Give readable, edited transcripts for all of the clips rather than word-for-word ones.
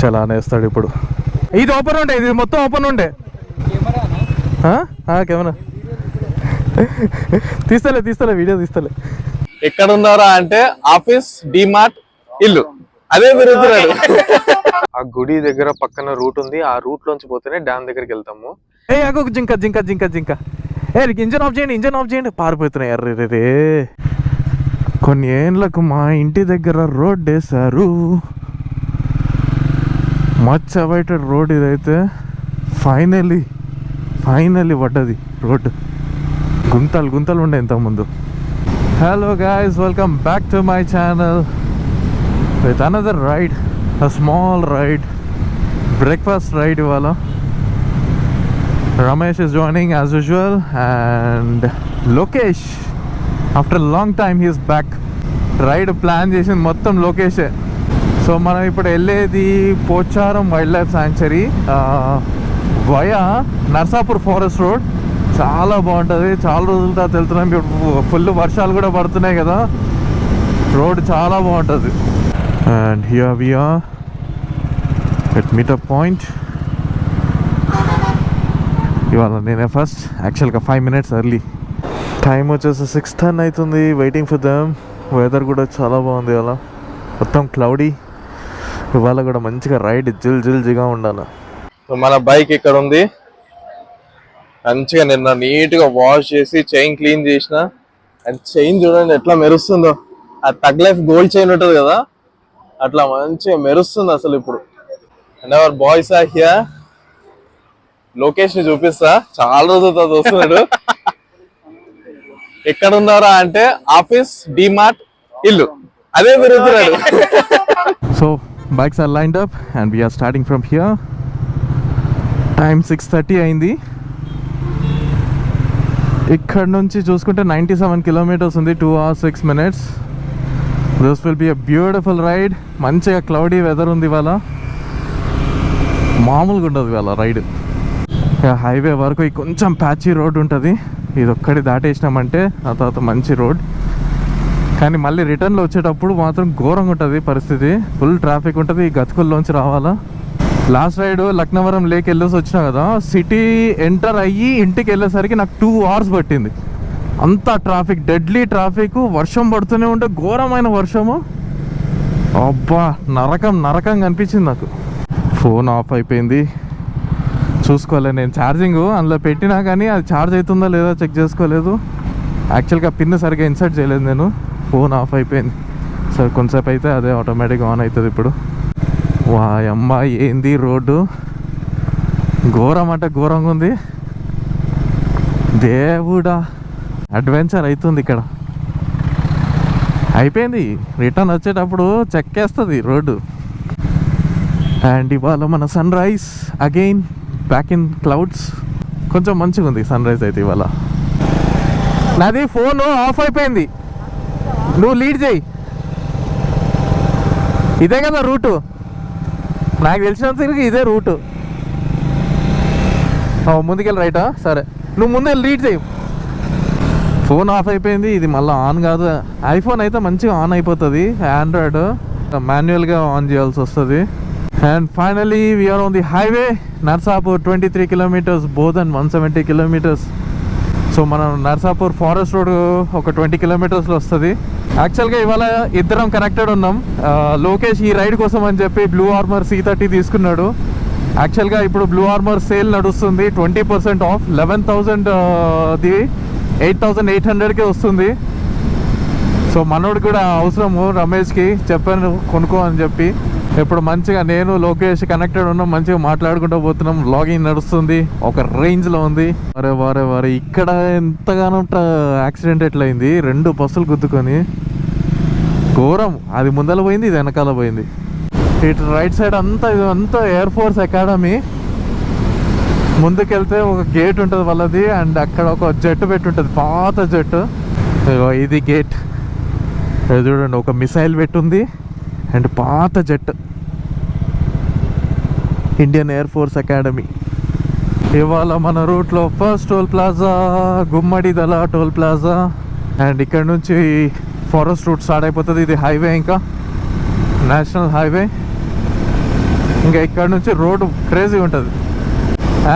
చలానే వేస్తాడు ఇప్పుడు. ఇది ఓపెన్ ఉండే, ఇది మొత్తం ఓపెన్ ఉండే. కెమెరా తీస్తలే వీడియో తీస్తలే. ఎక్కడ ఉన్నారా అంటే ఆఫీస్, డిమార్ట్, ఇల్లు అదే తిరుగుతున్నాడు. ఆ గుడి దగ్గర పక్కన రూట్ ఉంది, ఆ రూట్ లోంచి పోతేనే డ్యామ్ దగ్గరికి వెళ్తాము. జింక ఇంజన్ ఆఫ్ చేయండి పారిపోతున్నాయి. ఎర్రే కొన్ని ఏళ్ళకు మా ఇంటి దగ్గర రోడ్ వేశారు, మచ్ అవైటెడ్ రోడ్ ఇదైతే. ఫైనలీ పడ్డది రోడ్. గుంతలు ఉండే ఇంతకుముందు. Hello guys, welcome back to my channel with another ride, a small ride, breakfast ride ఇవాళ. Ramesh is joining as usual and Lokesh, after a long time he is back. Ride plan చేసింది మొత్తం లోకేషే. So మనం ఇప్పుడు వెళ్ళేది Pocharam wild life sanctuary via Narsapur forest road. చాలా బాగుంటుంది. చాలా రోజుల తర్వాత వెళ్తున్నాం. ఇప్పుడు ఫుల్ వర్షాలు కూడా పడుతున్నాయి కదా, రోడ్ చాలా బాగుంటుంది. And here we are at meetup point. ఇవాళ నేనే ఫస్ట్, యాక్చువల్గా 5 minutes ఎర్లీ. టైం వచ్చేసి 6:10 అవుతుంది. Waiting for them. వెదర్ కూడా చాలా బాగుంది ఇవాళ, మొత్తం క్లౌడీ. ఇవాళ కూడా మంచిగా రైడ్ జిల్జిగా ఉండాలి. సో మన బైక్ ఇక్కడ ఉంది. మంచిగా నిన్న నీట్గా వాష్ చేసి చైన్ క్లీన్ చేసిన. అండ్ చైన్ చూడండి ఎట్లా మెరుస్తుందో. ఆ తగ్ లైఫ్ గోల్డ్ చైన్ ఉంటుంది కదా, అట్లా మంచిగా మెరుస్తుంది అసలు ఇప్పుడు. And our boys are here. Lokesh ని చూపిస్తా, చాలా రోజులతో చూస్తున్నాడు. ఎక్కడ ఉన్నారా అంటే ఆఫీస్, డిమార్ట్, ఇల్లు అదే తిరుగుతున్నాడు. So bikes are lined up and we are starting from here. Time 6:30 అయింది. ఇక్కడ నుంచి చూసుకుంటే 97 kilometers ఉంది, 2 hours 6 minutes. This will be a beautiful ride. మంచిగా క్లౌడీ వెదర్ ఉంది ఇవాళ, మామూలుగా ఉండదు ఇవాళ రైడ్. హైవే వరకు కొంచెం ప్యాచీ రోడ్ ఉంటుంది, ఇది ఒక్కటి దాటేసినామంటే ఆ తర్వాత మంచి రోడ్. కానీ మళ్ళీ రిటర్న్లో వచ్చేటప్పుడు మాత్రం ఘోరంగా ఉంటుంది పరిస్థితి. ఫుల్ ట్రాఫిక్ ఉంటుంది, ఈ గతుకుల్లోంచి రావాలా. లాస్ట్ రైడ్ లక్నవరం లేక్ వెళ్ళేసి వచ్చినా కదా, సిటీ ఎంటర్ అయ్యి ఇంటికి వెళ్ళేసరికి నాకు 2 hours పట్టింది. అంతా ట్రాఫిక్, డెడ్లీ ట్రాఫిక్. వర్షం పడుతూనే ఉంటే ఘోరమైన వర్షము. అబ్బా నరకం కనిపించింది నాకు. ఫోన్ ఆఫ్ అయిపోయింది, చూసుకోలేదు నేను. ఛార్జింగ్ అందులో పెట్టినా కానీ అది ఛార్జ్ అవుతుందా లేదా చెక్ చేసుకోలేదు. యాక్చువల్గా పిన్ సరిగ్గా ఇన్సర్ట్ చేయలేదు నేను. ఫోన్ ఆఫ్ అయిపోయింది. సరే కొంతసేపు అయితే అదే ఆటోమేటిక్గా ఆన్ అవుతుంది ఇప్పుడు. వా అమ్మ, ఏంది రోడ్డు, ఘోరం అంటే ఘోరంగా ఉంది. దేవుడా, అడ్వెంచర్ అవుతుంది ఇక్కడ. అయిపోయింది, రిటర్న్ వచ్చేటప్పుడు చెక్కేస్తుంది రోడ్డు. అండ్ ఇవాళ మన sun rise again back in clouds. కొంచెం మంచిగా ఉంది సన్ రైజ్ అయితే ఇవాళ. నాది ఫోన్ ఆఫ్ అయిపోయింది, నువ్వు లీడ్ చేయి. ఇదే కదా రూటు, నాకు తెలిసినంత ఇదే రూటు. ముందుకెళ్ళి రైటా? సరే, నువ్వు ముందే లీడ్ చేయి. ఫోన్ ఆఫ్ అయిపోయింది, ఇది మళ్ళీ ఆన్ కాదు. ఐఫోన్ అయితే మంచిగా ఆన్ అయిపోతుంది, ఆండ్రాయిడ్ మాన్యువల్గా ఆన్ చేయాల్సి వస్తుంది. And finally we are on the highway Narsapur. 23 kilometers, బోర్ దెన్ 170 kilometers. సో మనం నర్సాపూర్ ఫారెస్ట్ రోడ్ ఒక 20 kilometersలో వస్తుంది. యాక్చువల్గా ఇవాళ ఇద్దరం కనెక్టెడ్ ఉన్నాం. లోకేష్ ఈ రైడ్ కోసం అని చెప్పి బ్లూ ఆర్మర్ C30 తీసుకున్నాడు. యాక్చువల్గా ఇప్పుడు బ్లూ ఆర్మర్ సేల్ నడుస్తుంది, 20% ఆఫ్. 11,000ది 8,800కే వస్తుంది. సో మనోడు కూడా అవసరము, రమేష్కి చెప్పాను కొనుక్కో అని చెప్పి. ఇప్పుడు మంచిగా నేను లోకేష్ కనెక్టెడ్ ఉన్నాం, మంచిగా మాట్లాడుకుంటూ పోతున్నాం. లాగింగ్ నడుస్తుంది, ఒక రేంజ్లో ఉంది. వారే ఇక్కడ ఎంతగానో యాక్సిడెంట్ ఎట్లయింది, 2 బస్సులు గుద్దుకొని ఘోరం. అది ముందర పోయింది, ఇది వెనకాల పోయింది. ఇటు రైట్ సైడ్ ఇదంతా ఎయిర్ ఫోర్స్ అకాడమీ. ముందుకెళ్తే ఒక గేట్ ఉంటుంది వాళ్ళది, అండ్ అక్కడ ఒక జెట్ పెట్టుంటుంది, పాత జెట్. ఇది గేట్. చూడండి, ఒక మిసైల్ పెట్టుంది అండ్ పాత jet. Indian air force academy. ఇవాళ మన రూట్లో first toll plaza Gummadidala toll plaza. And ఇక్కడ నుంచి ఫారెస్ట్ రూట్ స్టార్ట్ అయిపోతుంది. ఇది హైవే, ఇంకా నేషనల్ హైవే. ఇంకా ఇక్కడ నుంచి రోడ్ క్రేజీ ఉంటుంది.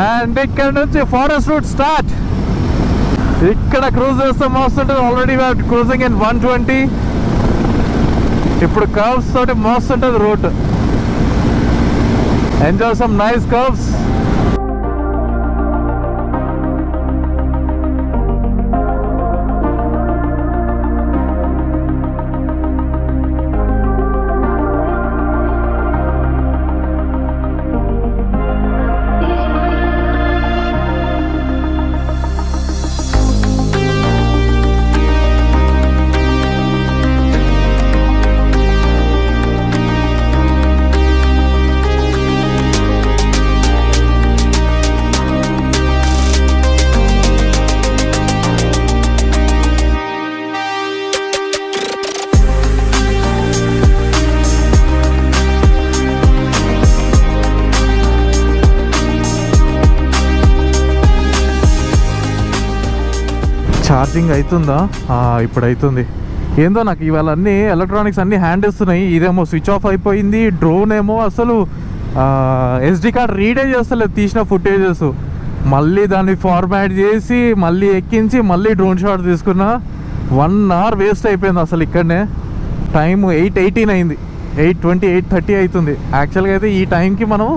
అండ్ ఇక్కడ నుంచి ఫారెస్ట్ రూట్ స్టార్ట్. ఇక్కడ క్రూజ్ చేస్తే మస్తు ఉంటుంది. Already cruising in 120. ఇప్పుడు కర్వ్స్ తోటి మస్తు ఉంటుంది road. Enjoy some nice curves. Charging అవుతుందా? ఇప్పుడు అవుతుంది. ఏందో నాకు ఇవాళ అన్నీ ఎలక్ట్రానిక్స్ అన్నీ హ్యాండ్ ఇస్తున్నాయి. ఇదేమో స్విచ్ ఆఫ్ అయిపోయింది. డ్రోన్ ఏమో అసలు SD కార్డ్ రీడే చేస్తలేదు తీసిన ఫుటేజెస్. మళ్ళీ దాన్ని ఫార్మాట్ చేసి మళ్ళీ ఎక్కించి మళ్ళీ డ్రోన్ షాట్ తీసుకున్నా. 1 hour వేస్ట్ అయిపోయింది అసలు. ఇక్కడనే టైం 8:18 అయింది. 8:20 8:30 అవుతుంది. యాక్చువల్గా అయితే ఈ టైంకి మనం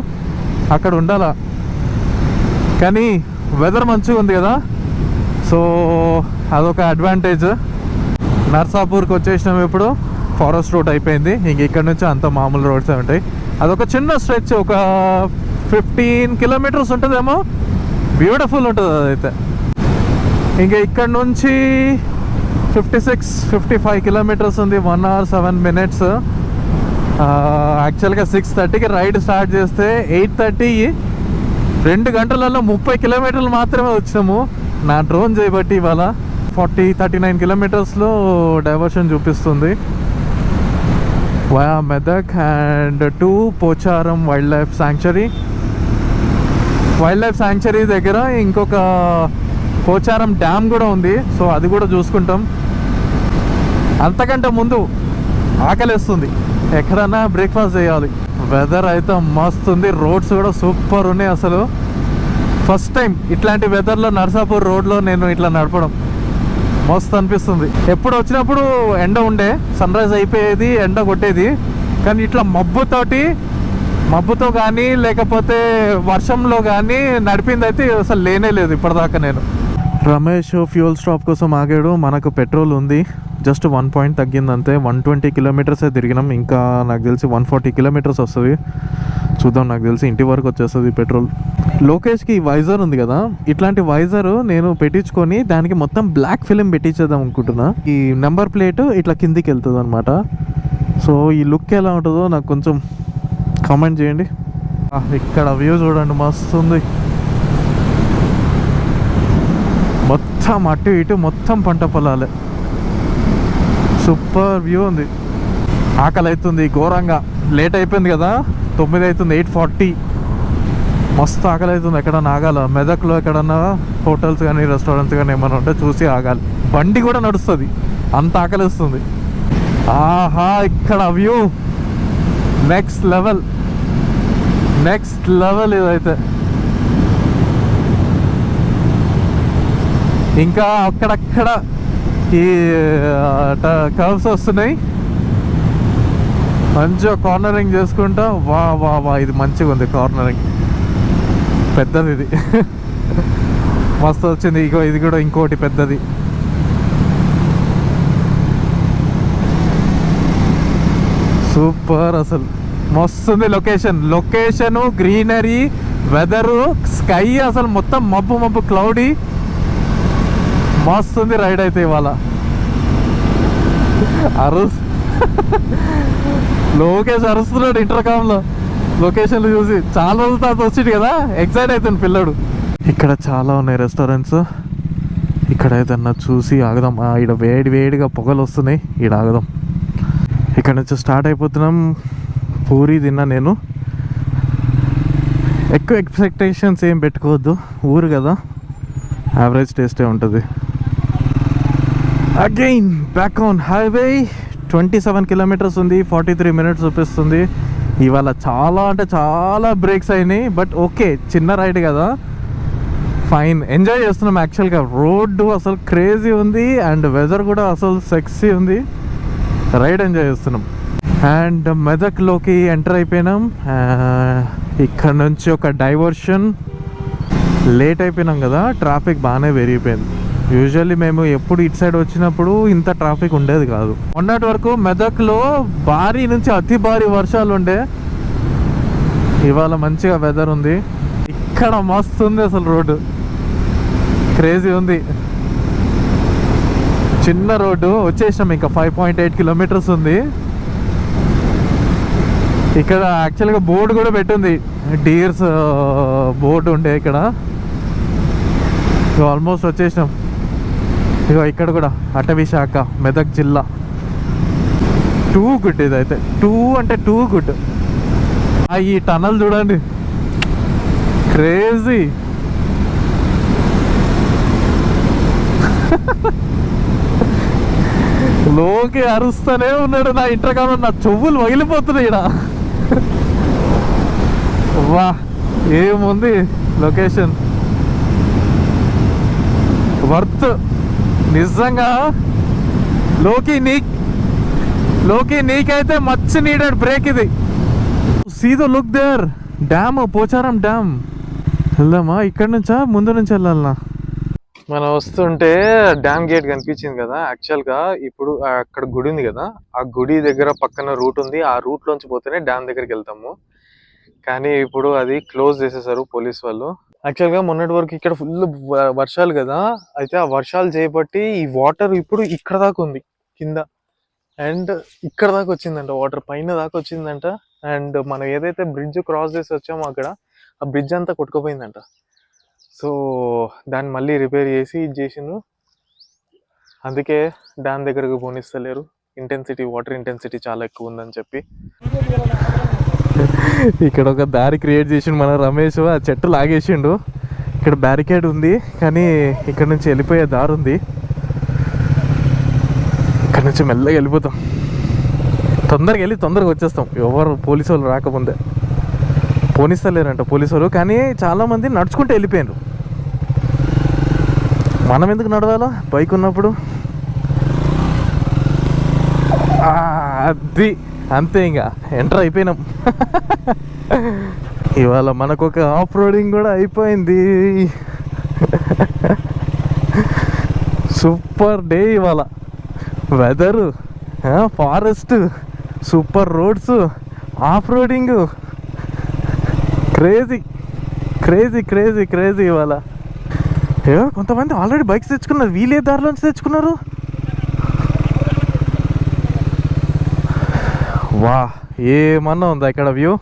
అక్కడ ఉండాలా, కానీ వెదర్ మంచిగా ఉంది కదా, సో అదొక అడ్వాంటేజ్. నర్సాపూర్కి వచ్చేసినాం. ఇప్పుడు ఫారెస్ట్ రోడ్ అయిపోయింది. ఇంక ఇక్కడ నుంచి అంత మామూలు రోడ్సే ఉంటాయి. అదొక చిన్న స్ట్రెచ్, ఒక 15 kilometers ఉంటుందేమో. బ్యూటిఫుల్ ఉంటుంది అదైతే. ఇంకా ఇక్కడ నుంచి 56-55 kilometers ఉంది. 1 hour 7 minutes. యాక్చువల్గా 6:30కి రైడ్ స్టార్ట్ చేస్తే 8:30 2 గంటలలో 30 kilometers మాత్రమే వచ్చినాము. నా డ్రోన్ చేయబట్టి ఇవాళ 39 kilometers డైవర్షన్ చూపిస్తుంది. Via Medak and to Pocharam wild life sanctuary. Wild life sanctuary దగ్గర ఇంకొక పోచారం డ్యామ్ కూడా ఉంది. సో అది కూడా చూసుకుంటాం. అంతకంటే ముందు ఆకలిస్తుంది, ఎక్కడన్నా బ్రేక్ఫాస్ట్ చేయాలి. వెదర్ అయితే మస్తు ఉంది. రోడ్స్ కూడా సూపర్ ఉన్నాయి అసలు. ఫస్ట్ టైం ఇట్లాంటి వెదర్లో నర్సాపూర్ రోడ్లో నేను ఇట్లా నడపడం మస్తు అనిపిస్తుంది. ఎప్పుడు వచ్చినప్పుడు ఎండ ఉండే, సన్ రైజ్ అయిపోయేది, ఎండ కొట్టేది. కానీ ఇట్లా మబ్బుతో కానీ లేకపోతే వర్షంలో కానీ నడిపింది అయితే అసలు లేనే లేదు ఇప్పటిదాకా. నేను రమేష్ ఫ్యూయల్ స్టాప్ కోసం ఆగాడు. మనకు పెట్రోల్ ఉంది, జస్ట్ 1 point తగ్గింది అంతే. 120 kilometers తిరిగినాం. ఇంకా నాకు తెలిసి 140 kilometers వస్తుంది. చూద్దాం, నాకు తెలిసి ఇంటి వరకు వచ్చేస్తుంది పెట్రోల్. లోకేష్కి వైజర్ ఉంది కదా, ఇట్లాంటి వైజర్ నేను పెట్టించుకొని దానికి మొత్తం బ్లాక్ ఫిలిం పెట్టించేద్దాం అనుకుంటున్నా. ఈ నెంబర్ ప్లేట్ ఇట్లా కిందికి వెళ్తుంది అనమాట. సో ఈ లుక్ ఎలా ఉంటుందో నాకు కొంచెం కామెంట్ చేయండి. ఇక్కడ వ్యూ చూడండి, మస్తు ఉంది. మొత్తం అటు ఇటు మొత్తం పంట పొలాలే. సూపర్ వ్యూ ఉంది. ఆకలి అవుతుంది ఘోరంగా. లేట్ అయిపోయింది కదా, 9 అవుతుంది, 8:40. మస్తు ఆకలి అవుతుంది. ఎక్కడన్నా ఆగాల, మెదక్లో ఎక్కడన్నా హోటల్స్ కానీ రెస్టారెంట్స్ కానీ ఏమైనా ఉంటే చూసి ఆగాలి. బండి కూడా నడుస్తుంది, అంత ఆకలి వస్తుంది. ఆహా, ఇక్కడ వ్యూ నెక్స్ట్ లెవెల్ ఇదైతే. ఇంకా అక్కడక్కడ ఈ కర్వ్స్ వస్తున్నాయి. మంచిగా కార్నరింగ్ చేసుకుంటా. వా ఇది మంచిగా ఉంది కార్నరింగ్. పెద్దది ఇది. మస్తు వచ్చింది. ఇగో ఇది కూడా ఇంకోటి పెద్దది. సూపర్ అసలు మస్తుంది. లొకేషను గ్రీనరీ, వెదరు, స్కై అసలు మొత్తం మబ్బు క్లౌడీ. మస్తుంది రైడ్ అయితే ఇవాళ. లోకేష్ అరుస్తున్నాడు ఇంటర్కామ్లో లొకేషన్లు చూసి. చాలా రోజుల తర్వాత వచ్చింది కదా, ఎక్సైట్ అవుతుంది పిల్లడు. ఇక్కడ చాలా ఉన్నాయి రెస్టారెంట్స్. ఇక్కడ ఏదన్నా చూసి ఆగదాం. ఇక్కడ వేడిగా పొగలు వస్తున్నాయి, ఇక్కడ ఆగదాం. ఇక్కడ నుంచి స్టార్ట్ అయిపోతున్నాం. పూరి తిన్నా నేను. ఎక్కువ ఎక్స్పెక్టేషన్స్ ఏం పెట్టుకోవద్దు, ఊరు కదా, యావరేజ్ టేస్టే ఉంటుంది. Again back on highway. 27 kilometers ఉంది, 43 minutes చూపిస్తుంది. ఇవాళ చాలా అంటే చాలా బ్రేక్స్ అయినాయి, బట్ ఓకే, చిన్న రైడ్ కదా, ఫైన్, ఎంజాయ్ చేస్తున్నాం. యాక్చువల్గా రోడ్డు అసలు క్రేజీ ఉంది అండ్ వెదర్ కూడా అసలు సెక్సీ ఉంది, రైడ్ ఎంజాయ్ చేస్తున్నాం. అండ్ మెదక్లోకి ఎంటర్ అయిపోయినాం. ఇక్కడ నుంచి ఒక డైవర్షన్, లేట్ అయిపోయినాం కదా, ట్రాఫిక్ బాగానే పెరిగిపోయింది. యూజువల్లీ మేము ఎప్పుడు ఇటు సైడ్ వచ్చినప్పుడు ఇంత ట్రాఫిక్ ఉండేది కాదు. మొన్నటి వరకు మెదక్లో భారీ నుంచి అతి భారీ వర్షాలు ఉండే, ఇవాళ మంచిగా వెదర్ ఉంది. ఇక్కడ మస్తు ఉంది అసలు, రోడ్డు క్రేజీ ఉంది. చిన్న రోడ్డు వచ్చేసినాం, ఇంకా 5.8 కిలోమీటర్స్ ఉంది. ఇక్కడ యాక్చువల్గా బోర్డు కూడా పెట్టింది, డీర్స్ బోర్డు ఉండే ఇక్కడ. ఆల్మోస్ట్ వచ్చేసినాం. ఇక ఇక్కడ కూడా అటవీ శాఖ, మెదక్ జిల్లా. టూ గుడ్ ఇదైతే, టూ గుడ్. ఈ టనల్ చూడండి, క్రేజీ. లోకి అరుస్తూనే ఉన్నాడు నా ఇంటర్కామ్, నా చెవులు పగిలిపోతున్నాయి ఇక్కడ. వా, ఏముంది లొకేషన్, వర్త్ నిజంగా. లోకి నీకైతే మచ్ నీడెడ్ బ్రేక్ ఇది. See the look there, dam, Pocharam dam. వెళ్దామా? ఇక్కడ నుంచా ముందు నుంచి వెళ్ళాలనా? మనం వస్తుంటే డ్యామ్ గేట్ కనిపించింది కదా. యాక్చువల్గా ఇప్పుడు అక్కడ గుడి ఉంది కదా, ఆ గుడి దగ్గర పక్కన రూట్ ఉంది, ఆ రూట్ లోంచి పోతేనే డ్యామ్ దగ్గరికి వెళ్తాము. కానీ ఇప్పుడు అది క్లోజ్ చేసేసారు పోలీస్ వాళ్ళు. యాక్చువల్గా మొన్నటి వరకు ఇక్కడ ఫుల్ వర్షాలు కదా, అయితే ఆ వర్షాలు చేయబట్టి ఈ వాటర్ ఇప్పుడు ఇక్కడ దాకా ఉంది కింద, అండ్ ఇక్కడ దాకా వచ్చిందంట వాటర్, పైన దాకా వచ్చిందంట. అండ్ మనం ఏదైతే బ్రిడ్జ్ క్రాస్ చేసి వచ్చామో అక్కడ ఆ బ్రిడ్జ్ అంతా కొట్టుకుపోయిందంట. సో దాన్ని మళ్ళీ రిపేర్ చేసి ఇది చేసిండు, అందుకే డ్యామ్ దగ్గరకు పోనిస్తలేరు. వాటర్ ఇంటెన్సిటీ చాలా ఎక్కువ ఉందని చెప్పి. ఇక్కడ ఒక దారి క్రియేట్ చేసిండు మన రమేష్, ఆ చెట్టు లాగేసిండు. ఇక్కడ బ్యారికేడ్ ఉంది కానీ ఇక్కడ నుంచి వెళ్ళిపోయే దారి ఉంది. ఇక్కడ నుంచి మెల్లగా వెళ్ళిపోతాం, తొందరగా వెళ్ళి తొందరగా వచ్చేస్తాం. ఎవరు పోలీసు వాళ్ళు రాకముందే. పోనిస్తలేరంట పోలీసు వాళ్ళు, కానీ చాలామంది నడుచుకుంటూ వెళ్ళిపోయారు. మనం ఎందుకు నడవాలా బైక్ ఉన్నప్పుడు? అది అంతే, ఇంకా ఎంటర్ అయిపోయినాం. ఇవాళ మనకు ఒక ఆఫ్ రోడింగ్ కూడా అయిపోయింది. సూపర్ డే ఇవాళ, weather, forest, super roads, off roading, crazy crazy crazy crazy ఇవాళ. కొంతమంది ఆల్రెడీ బైక్స్ తెచ్చుకున్నారు, వీలే దారిలోంచి తెచ్చుకున్నారు. వా, ఏమన్నా ఉందా ఇక్కడ వ్యూ?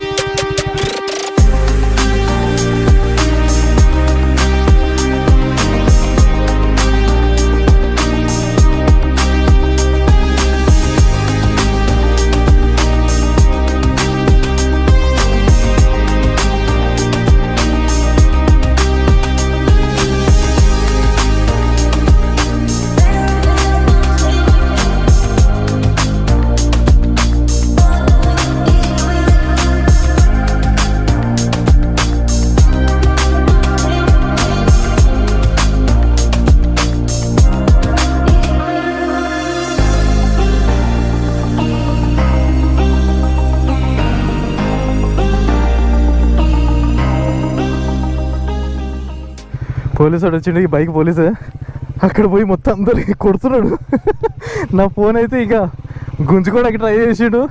పోలీసు వాడు వచ్చిండు, ఈ బైక్ పోలీసే. అక్కడ పోయి మొత్తం అందరికి కొడుతున్నాడు. నా ఫోన్ అయితే ఇక గుంజుకోవడానికి ట్రై చేసిండు.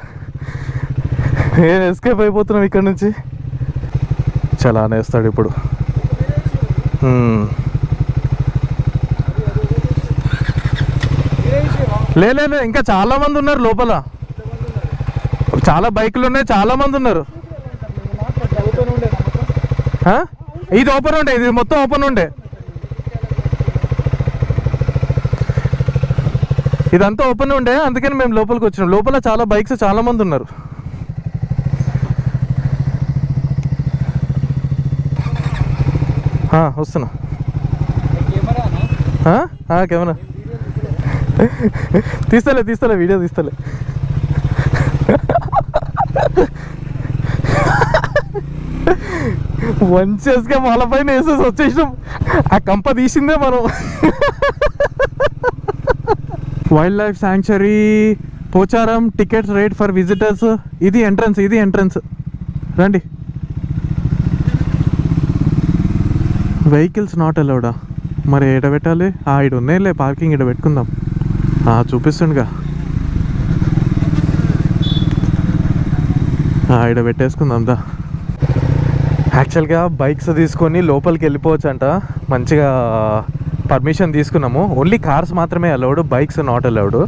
నేను ఎస్కేప్ అయిపోతున్నాం ఇక్కడ నుంచి. చాలా అనేస్తాడు ఇప్పుడు. లేదు, ఇంకా చాలా మంది ఉన్నారు లోపల, చాలా బైకులు ఉన్నాయి, చాలా మంది ఉన్నారు. ఇది ఓపెన్ ఉండే, ఇది మొత్తం ఓపెన్ ఉండే, ఇదంతా ఓపెన్ ఉండే, అందుకని మేము లోపలికి వచ్చినాం. లోపల చాలా బైక్స్, చాలా మంది ఉన్నారు. వస్తున్నా. కెమెరా తీస్తలే, వీడియో తీస్తలే. వంచేసుగా వాళ్ళ పైన వేసేసి వచ్చేసినాం. ఆ కంప తీసిందే మనం. Wild life sanctuary Pocharam, tickets rate for visitors. ఇది ఎంట్రన్స్ రండి. వెహికల్స్ నాట్ అలౌడా? మరి ఎడ పెట్టాలి? ఇడ ఉన్నాయిలే పార్కింగ్, ఇడ పెట్టుకుందాం. చూపిస్తుండగా ఇడ పెట్టేసుకుందాం దా. యాక్చువల్గా బైక్స్ తీసుకొని లోపలికి వెళ్ళిపోవచ్చు అంట. మంచిగా పర్మిషన్ తీసుకున్నాము. ఓన్లీ కార్స్ మాత్రమే అలౌడ్, బైక్స్ నాట్ అలౌడ్.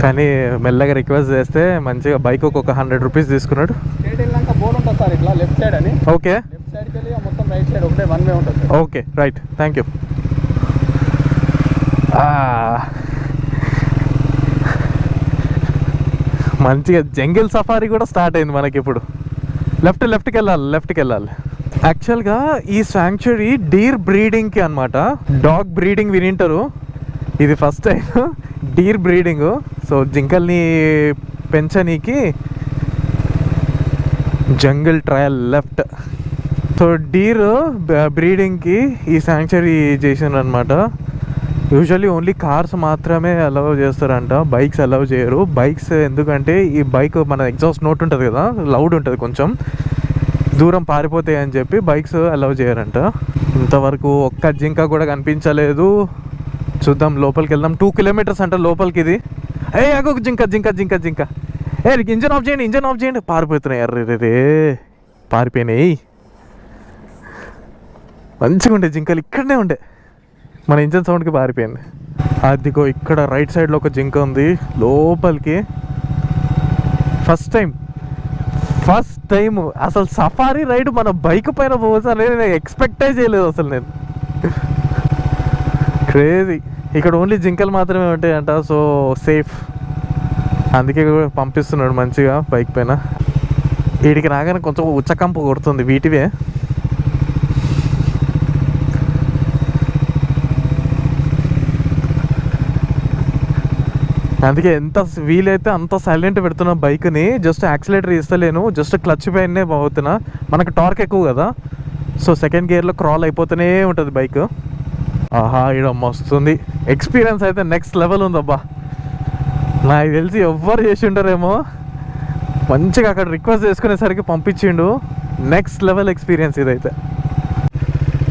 కానీ మెల్లగా రిక్వెస్ట్ చేస్తే మంచిగా బైక్ ఒక 100 రూపీస్ తీసుకున్నాడు. బోర్డు ఉంటుంది సార్ ఇట్లా లెఫ్ట్ సైడ్ అని. ఓకే, లెఫ్ట్ సైడ్కి వెళ్ళి మొత్తం రైట్ సైడ్ ఒకటే వన్ వే ఉంటుంది. Okay right, thank you. మంచిగా జంగిల్ సఫారీ కూడా స్టార్ట్ అయింది మనకి ఇప్పుడు. లెఫ్ట్కి వెళ్ళాలి. యాక్చువల్గా ఈ శాంక్చురీ డీర్ బ్రీడింగ్కి అనమాట. డాగ్ బ్రీడింగ్ వినింటారు, ఇది first time deer breeding. So జింకల్ని పెంచనీకి jungle trail left. So deer బ్రీడింగ్కి ఈ శాంక్చురీ చేసిండ్రు అనమాట. యూజువల్లీ ఓన్లీ కార్స్ మాత్రమే అలౌ చేస్తారంట, బైక్స్ అలౌ చేయరు. బైక్స్ ఎందుకంటే ఈ బైక్ మన ఎగ్జాస్ట్ నోట్ ఉంటుంది కదా, లౌడ్ ఉంటుంది, కొంచెం దూరం పారిపోతాయి అని చెప్పి బైక్స్ అలౌ చేయరంట. ఇంతవరకు ఒక్క జింక కూడా కనిపించలేదు. చూద్దాం, లోపలికి వెళ్దాం. 2 కిలోమీటర్స్ అంట లోపలికి ఇది. అగో జింక. ఇంజన్ ఆఫ్ చేయండి. పారిపోతున్నాయి. అర్రే పారిపోయినాయి. మంచిగా ఉండే జింకలు ఇక్కడనే ఉండే, మన ఇంజన్ సౌండ్కి పారిపోయింది. అదిగో ఇక్కడ రైట్ సైడ్లో ఒక జింక ఉంది లోపలికి. ఫస్ట్ టైం అసలు సఫారీ రైడ్ మన బైక్ పైన పోవచ్చు నేను ఎక్స్పెక్టే చేయలేదు అసలు నేను. క్రేజీ. ఇక్కడ ఓన్లీ జింకలు మాత్రమే ఉంటాయంట, సో సేఫ్. అందుకే పంపిస్తున్నాడు మంచిగా బైక్ పైన. వీడికి రాగానే కొంచెం ఉచ్చకంపు కొడుతుంది వీటివే. అందుకే ఎంత వీలైతే అంత సైలెంట్ పెడుతున్నా బైక్ని. జస్ట్ యాక్సిలేటర్ ఇస్తలేను, జస్ట్ క్లచ్ పైనే పోతున్నా. మనకు టార్క్ ఎక్కువ కదా, సో సెకండ్ గేర్లో క్రాల్ అయిపోతూనే ఉంటుంది బైక్. ఇక్కడ మస్తుంది. ఎక్స్పీరియన్స్ అయితే నెక్స్ట్ లెవెల్ ఉందబ్బా. నాకు తెలిసి ఎవ్వరు చేసి ఉంటారేమో. మంచిగా అక్కడ రిక్వెస్ట్ చేసుకునేసరికి పంపించిండు. నెక్స్ట్ లెవెల్ ఎక్స్పీరియన్స్ ఇదైతే.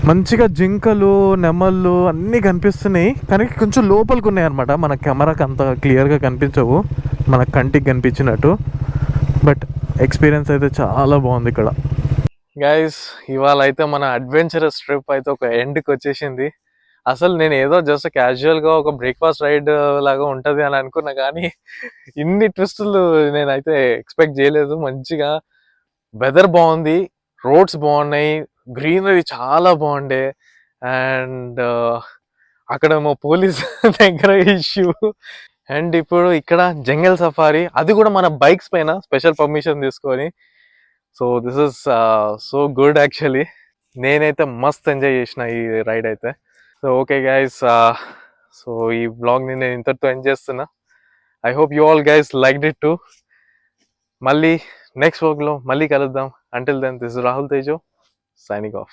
మంచిగా జింకలు, నెమళ్ళు అన్నీ కనిపిస్తున్నాయి, కానీ కొంచెం లోపలికి ఉన్నాయి అనమాట. మన కెమెరాకి అంత క్లియర్గా కనిపించవు, మన కంటికి కనిపించినట్టు. బట్ ఎక్స్పీరియన్స్ అయితే చాలా బాగుంది ఇక్కడ. గైస్, ఇవాళ అయితే మన అడ్వెంచరస్ ట్రిప్ అయితే ఒక ఎండ్కి వచ్చేసింది. అసలు నేను ఏదో జస్ట్ క్యాజువల్గా ఒక బ్రేక్ఫాస్ట్ రైడ్ లాగా ఉంటుంది అని అనుకున్నా, కానీ ఇన్ని ట్విస్టులు నేనైతే ఎక్స్పెక్ట్ చేయలేదు. మంచిగా వెదర్ బాగుంది, రోడ్స్ బాగున్నాయి, గ్రీనరీ చాలా బాగుండే. అండ్ అక్కడేమో పోలీస్ దగ్గర ఇష్యూ. అండ్ ఇప్పుడు ఇక్కడ జంగల్ సఫారీ, అది కూడా మన బైక్స్ పైన స్పెషల్ పర్మిషన్ తీసుకొని. So this is so good actually. నేనైతే మస్త్ ఎంజాయ్ చేసిన ఈ రైడ్ అయితే. సో ఓకే గైస్, సో ఈ బ్లాగ్ని నేను ఇంతటితో ఎండ్ చేస్తున్నా. I hope you all guys liked it to. మళ్ళీ నెక్స్ట్ వ్లాగ్లో మళ్ళీ కలుద్దాం. Until then, this is Rahul Tejo signing off.